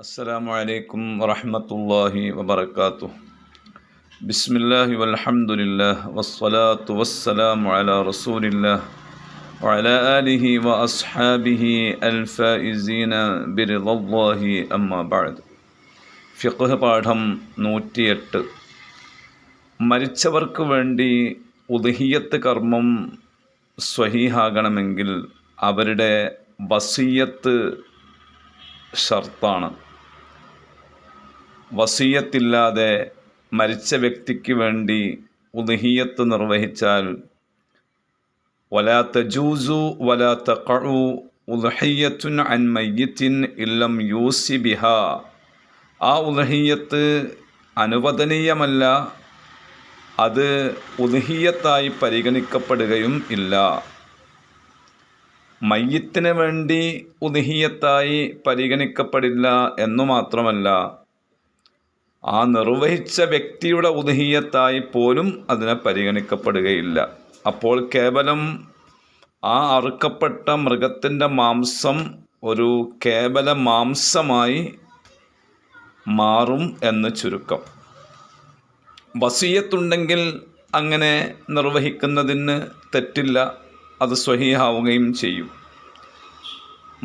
അസ്സലാമു അലൈക്കും വറഹ്മത്തുള്ളാഹി വബറകാതുഹു. ബിസ്മില്ലാഹി വൽഹംദുലില്ലാഹ് വസ്സലാത്തു വസ്സലാമു അലാ റസൂലില്ലാഹ് വഅലാ ആലിഹി വഅസ്ഹാബിഹി അൽഫായിസീന ബിറിളല്ലാഹി അമ്മാ ബഅദ്. ഫിഖ്ഹ് പാഠം 108. മരിച്ചവർക്ക് വേണ്ടി ഉദ്ഹിയ്യത്ത് കർമ്മം സ്വഹീഹാകണമെങ്കിൽ അവരുടെ വസിയ്യത്ത് ഷർത്താണ്. വസിയ്യത്തില്ലാതെ മരിച്ച വ്യക്തിക്ക് വേണ്ടി ഉദ്ഹിയ്യത്ത് നിർവഹിച്ചാൽ വലാ തജൂസു വലാ തഖഉ ഉദ്ഹിയ്യത്തുൻ അൻ മയ്യിത്തിൻ ഇല്ലം യൂസി ബിഹാ. ആ ഉദ്ഹിയ്യത്ത് അനുവദനീയമല്ല, അത് ഉദ്ഹിയ്യത്തായി പരിഗണിക്കപ്പെടുകയും ഇല്ല. മയ്യിത്തിന് വേണ്ടി ഉദ്ഹിയ്യത്തായി പരിഗണിക്കപ്പെടില്ല എന്നു മാത്രമല്ല, ആ നിർവഹിച്ച വ്യക്തിയുടെ ഉദ്ഹിയ്യത്തായി പോലും അതിനെ പരിഗണിക്കപ്പെടുകയില്ല. അപ്പോൾ കേവലം ആ അറുക്കപ്പെട്ട മൃഗത്തിൻ്റെ മാംസം ഒരു കേവല മാംസമായി മാറും എന്ന് ചുരുക്കം. വസിയ്യത്തുണ്ടെങ്കിൽ അങ്ങനെ നിർവഹിക്കുന്നതിന് തെറ്റില്ല, അത് സ്വഹീഹാവുകയും ചെയ്യും.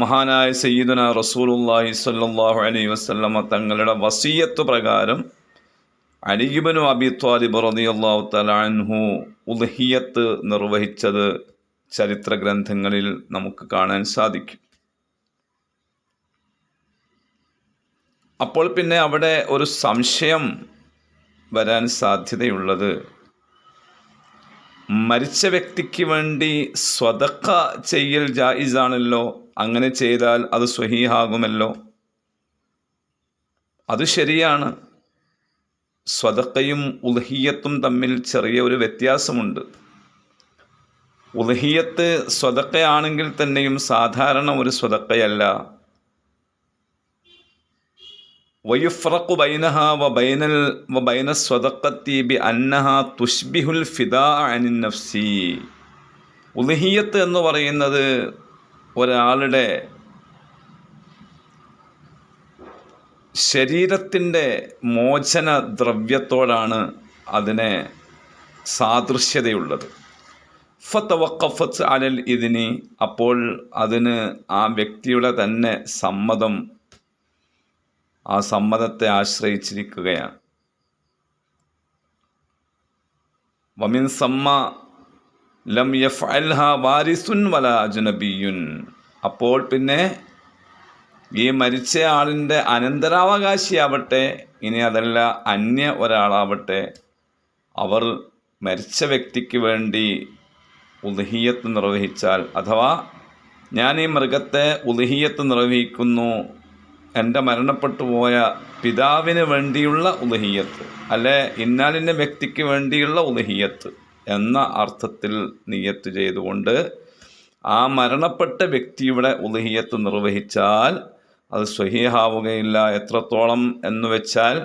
മഹാനായ സയ്യിദുനാ റസൂലുള്ളാഹി സ്വല്ലല്ലാഹു അലൈഹി വസല്ലമ തങ്ങളുടെ വസിയ്യത്ത് പ്രകാരം അലി ഇബ്നു അബീ ത്വാലിബ് റളിയല്ലാഹു തആല അൻഹു ഉദ്ഹിയ്യത്ത് നിർവഹിച്ചത് ചരിത്ര ഗ്രന്ഥങ്ങളിൽ നമുക്ക് കാണാൻ സാധിക്കും. അപ്പോൾ പിന്നെ അവിടെ ഒരു സംശയം വരാൻ സാധ്യതയുള്ളത്, മരിച്ച വ്യക്തിക്ക് വേണ്ടി സ്വതക്ക ചെയ്യൽ ജായിസാണല്ലോ, അങ്ങനെ ചെയ്താൽ അത് സ്വഹീഹാകുമല്ലോ. അത് ശരിയാണ്. സ്വതക്കയും ഉദ്ഹിയ്യത്തും തമ്മിൽ ചെറിയ ഒരു വ്യത്യാസമുണ്ട്. ഉദ്ഹിയ്യത്ത് സ്വതക്കയാണെങ്കിൽ തന്നെയും സാധാരണ ഒരു സ്വതക്കയല്ല. വയുഫ്റഖു ബൈനഹാ വബൈന സ്വദഖത്തി ബിഅന്നഹാ തുശ്ബിഹുൽ ഫിദാഅ അനിൻ നഫ്സി. ഉദ്ഹിയ്യത്ത് എന്ന് പറയുന്നത് ഒരാളുടെ ശരീരത്തിൻ്റെ മോചന ദ്രവ്യത്തോടാണ് അതിനെ സാദൃശ്യതയുള്ളത്. ഫതവഖഫത് അലൽ ഇദ്നി, അപ്പോൾ അതിന് ആ വ്യക്തിയുടെ തന്നെ സമ്മതം, ആ സമ്മതത്തെ ആശ്രയിച്ചിരിക്കുകയാണ്. വമിൻ സമ്മ ലം യഫ്അൽഹാ വാരിസുൻ വലാ അജ്നബിയുൻ. അപ്പോൾ പിന്നെ ഈ മരിച്ച ആളിൻ്റെ അനന്തരാവകാശിയാവട്ടെ, ഇനി അതല്ല അന്യ ഒരാളാവട്ടെ, അവർ മരിച്ച വ്യക്തിക്ക് വേണ്ടി ഉദ്ഹിയ്യത്ത് നിർവഹിച്ചാൽ, അഥവാ ഞാൻ ഈ മൃഗത്തെ ഉദ്ഹിയ്യത്ത് നിർവഹിക്കുന്നു, എൻ്റെ മരണപ്പെട്ടു പോയ പിതാവിന് വേണ്ടിയുള്ള ഉദ്ഹിയ്യത്ത്, അല്ലെ ഇന്നാലിൻ്റെ വ്യക്തിക്ക് വേണ്ടിയുള്ള ഉദ്ഹിയ്യത്ത് എന്ന അർത്ഥത്തിൽ നിയ്യത്ത് ചെയ്തുകൊണ്ട് ആ മരണപ്പെട്ട വ്യക്തിയുടെ ഉദ്ഹിയ്യത്ത് നിർവഹിച്ചാൽ അത് സ്വഹീഹാവുകയില്ല. എത്രത്തോളം എന്ന് വെച്ചാൽ,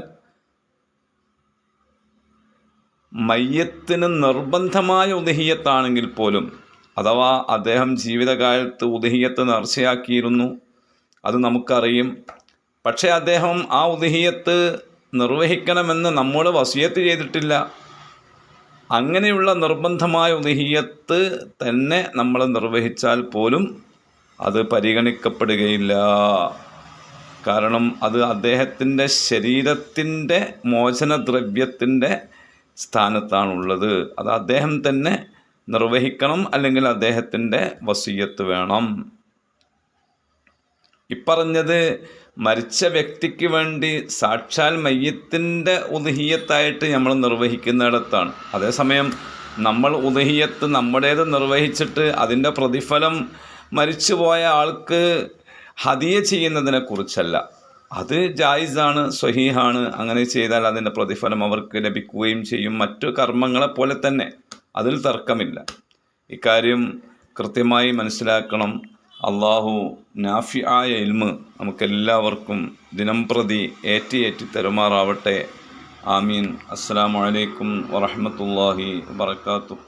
മയ്യത്തിന് നിർബന്ധമായ ഉദ്ഹിയ്യത്താണെങ്കിൽ പോലും, അഥവാ അദ്ദേഹം ജീവിതകാലത്ത് ഉദ്ഹിയ്യത്ത് നേർച്ചയാക്കിയിരുന്നു, അത് നമുക്കറിയും. പക്ഷേ അദ്ദേഹം ആ ഉദ്ഹിയ്യത്ത് നിർവഹിക്കണമെന്ന് നമ്മോട് വസിയത്ത് ചെയ്തിട്ടില്ല. അങ്ങനെയുള്ള നിർബന്ധമായ ഉദ്ഹിയ്യത്ത് തന്നെ നമ്മൾ നിർവഹിച്ചാൽ പോലും അത് പരിഗണിക്കപ്പെടുകയില്ല. കാരണം അത് അദ്ദേഹത്തിൻ്റെ ശരീരത്തിൻ്റെ മോചനദ്രവ്യത്തിൻ്റെ സ്ഥാനത്താണുള്ളത്. അത് അദ്ദേഹം തന്നെ നിർവഹിക്കണം, അല്ലെങ്കിൽ അദ്ദേഹത്തിൻ്റെ വസിയത്ത് വേണം. ഇപ്പറഞ്ഞത് മരിച്ച വ്യക്തിക്ക് വേണ്ടി സാക്ഷാൽ മയ്യത്തിൻ്റെ ഉദ്ഹിയ്യത്തായിട്ട് നമ്മൾ നിർവഹിക്കുന്നിടത്താണ്. അതേസമയം നമ്മൾ ഉദ്ഹിയ്യത്ത് നമ്മുടേത് നിർവഹിച്ചിട്ട് അതിൻ്റെ പ്രതിഫലം മരിച്ചുപോയ ആൾക്ക് ഹദിയ ചെയ്യുന്നതിനെ കുറിച്ചല്ല. അത് ജായിസാണ്, സ്വഹീഹാണ്. അങ്ങനെ ചെയ്താൽ അതിൻ്റെ പ്രതിഫലം അവർക്ക് ലഭിക്കുകയും ചെയ്യും, മറ്റു കർമ്മങ്ങളെപ്പോലെ തന്നെ. അതിൽ തർക്കമില്ല. ഇക്കാര്യം കൃത്യമായി മനസ്സിലാക്കണം. അള്ളാഹു നാഫിആയ ഇൽമ് നമുക്കെല്ലാവർക്കും ദിനംപ്രതി ഏറ്റി തരുമാറാവട്ടെ. ആമീൻ. അസ്സലാമു അലൈക്കും വറഹ്മത്തുള്ളാഹി വബറകാതുഹു.